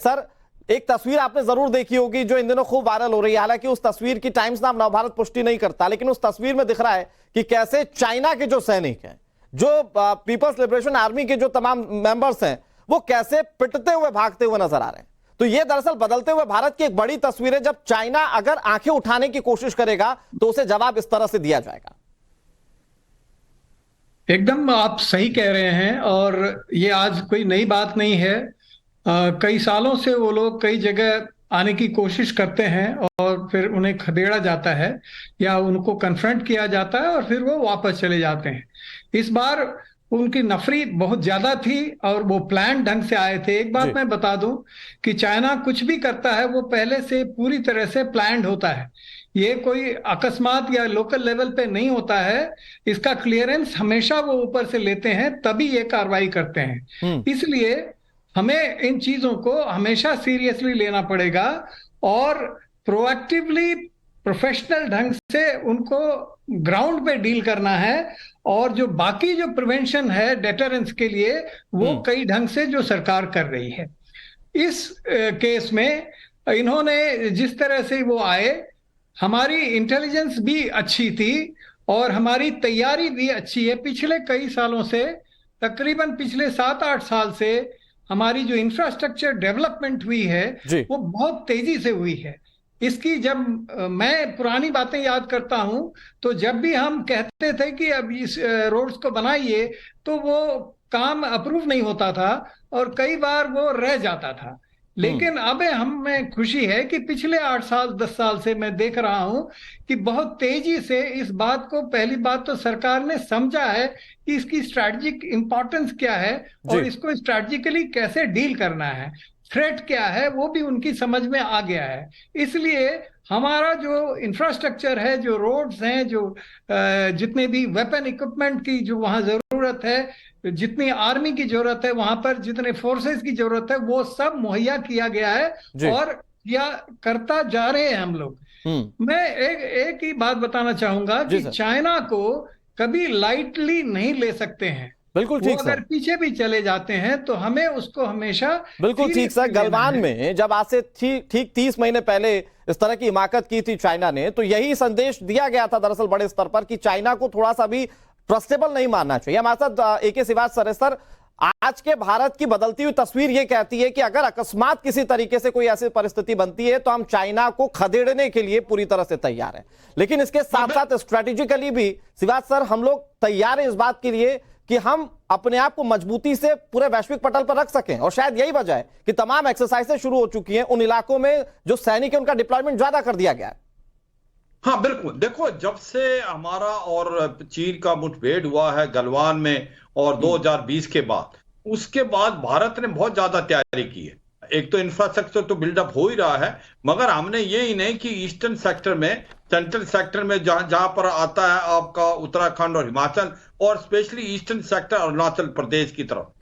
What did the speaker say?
Sir, एक तस्वीर आपने जरूर देखी होगी जो इन दिनों खूब वायरल हो रही है। हालांकि उस तस्वीर की टाइम्स नाम नवभारत पुष्टि नहीं करता, लेकिन उस तस्वीर में दिख रहा है कि कैसे चाइना के जो सैनिक हैं, जो पीपल्स लिबरेशन आर्मी के जो तमाम मेंबर्स हैं, वो कैसे पिटते हुए भागते हुए नजर आ रहे हैं। तो ये दरअसल बदलते हुए भारत की एक बड़ी तस्वीर है। जब चाइना अगर आंखें उठाने की कोशिश करेगा तो उसे जवाब इस तरह से दिया जाएगा। एकदम आप सही कह रहे हैं। और ये आज कोई नई बात नहीं है। कई सालों से वो लोग कई जगह आने की कोशिश करते हैं और फिर उन्हें खदेड़ा जाता है या उनको कन्फ्रंट किया जाता है और फिर वो वापस चले जाते हैं। इस बार उनकी नफरी बहुत ज्यादा थी और वो प्लान ढंग से आए थे। एक बात मैं बता दूं कि चाइना कुछ भी करता है वो पहले से पूरी तरह से प्लान्ड होता है। ये कोई अकस्मात या लोकल लेवल पे नहीं होता है। इसका क्लियरेंस हमेशा वो ऊपर से लेते हैं, तभी ये कार्रवाई करते हैं। इसलिए हमें इन चीजों को हमेशा सीरियसली लेना पड़ेगा और प्रोएक्टिवली प्रोफेशनल ढंग से उनको ग्राउंड पे डील करना है। और जो बाकी जो प्रिवेंशन है डेटरेंस के लिए, वो कई ढंग से जो सरकार कर रही है। इस केस में इन्होंने जिस तरह से वो आए, हमारी इंटेलिजेंस भी अच्छी थी और हमारी तैयारी भी अच्छी है। पिछले कई सालों से, तकरीबन पिछले 7-8 साल से हमारी जो इंफ्रास्ट्रक्चर डेवलपमेंट हुई है वो बहुत तेजी से हुई है। इसकी जब मैं पुरानी बातें याद करता हूं तो जब भी हम कहते थे कि अब इस रोड्स को बनाइए, तो वो काम अप्रूव नहीं होता था और कई बार वो रह जाता था। लेकिन अब हमें खुशी है कि पिछले 8 साल 10 साल से मैं देख रहा हूं कि बहुत तेजी से इस बात को, पहली बात तो सरकार ने समझा है कि इसकी स्ट्रैटेजिक इंपॉर्टेंस क्या है और इसको स्ट्रैटेजिकली कैसे डील करना है, थ्रेट क्या है, वो भी उनकी समझ में आ गया है। इसलिए हमारा जो इंफ्रास्ट्रक्चर है, जो रोड्स हैं, जो जितने भी वेपन इक्विपमेंट की जो वहां जरूरत है, जितनी आर्मी की जरूरत है, वहां पर जितने फोर्सेस की जरूरत है, वो सब मुहैया किया गया है और किया करता जा रहे हैं हम लोग। मैं एक ही बात बताना चाहूंगा कि चाइना को कभी लाइटली नहीं ले सकते हैं। बिल्कुल ठीक अगर पीछे भी चले जाते हैं तो हमें उसको हमेशा बिल्कुल ठीक सर। गलवान में जब आज से ठीक 30 महीने पहले इस तरह की हिमाकत की थी चाइना ने, तो यही संदेश दिया गया था दरअसल बड़े स्तर पर कि चाइना को थोड़ा सा भी ट्रस्टेबल नहीं मानना चाहिए। हमारे साथ AK श्रीवास्तव सर है। सर, आज के भारत की बदलती हुई तस्वीर यह कहती है कि अगर अकस्मात किसी तरीके से कोई ऐसी परिस्थिति बनती है तो हम चाइना को खदेड़ने के लिए पूरी तरह से तैयार हैं, लेकिन इसके साथ साथ स्ट्रेटेजिकली भी श्रीवास्तव सर हम लोग तैयार हैं इस बात के लिए कि हम अपने आप को मजबूती से पूरे वैश्विक पटल पर रख सकें। और शायद यही वजह है कि तमाम एक्सरसाइजें शुरू हो चुकी हैं उन इलाकों में जो सैनिक है उनका डिप्लॉयमेंट ज्यादा कर दिया गया है। हाँ बिल्कुल, देखो जब से हमारा और चीन का मुठभेड़ हुआ है गलवान में और 2020 के बाद, उसके बाद भारत ने बहुत ज्यादा तैयारी की है। एक तो इंफ्रास्ट्रक्चर तो बिल्डअप हो ही रहा है, मगर हमने ये ही नहीं कि ईस्टर्न सेक्टर में, सेंट्रल सेक्टर में जहां पर आता है आपका उत्तराखंड और हिमाचल, और specially eastern sector Arunachal Pradesh की तरफ,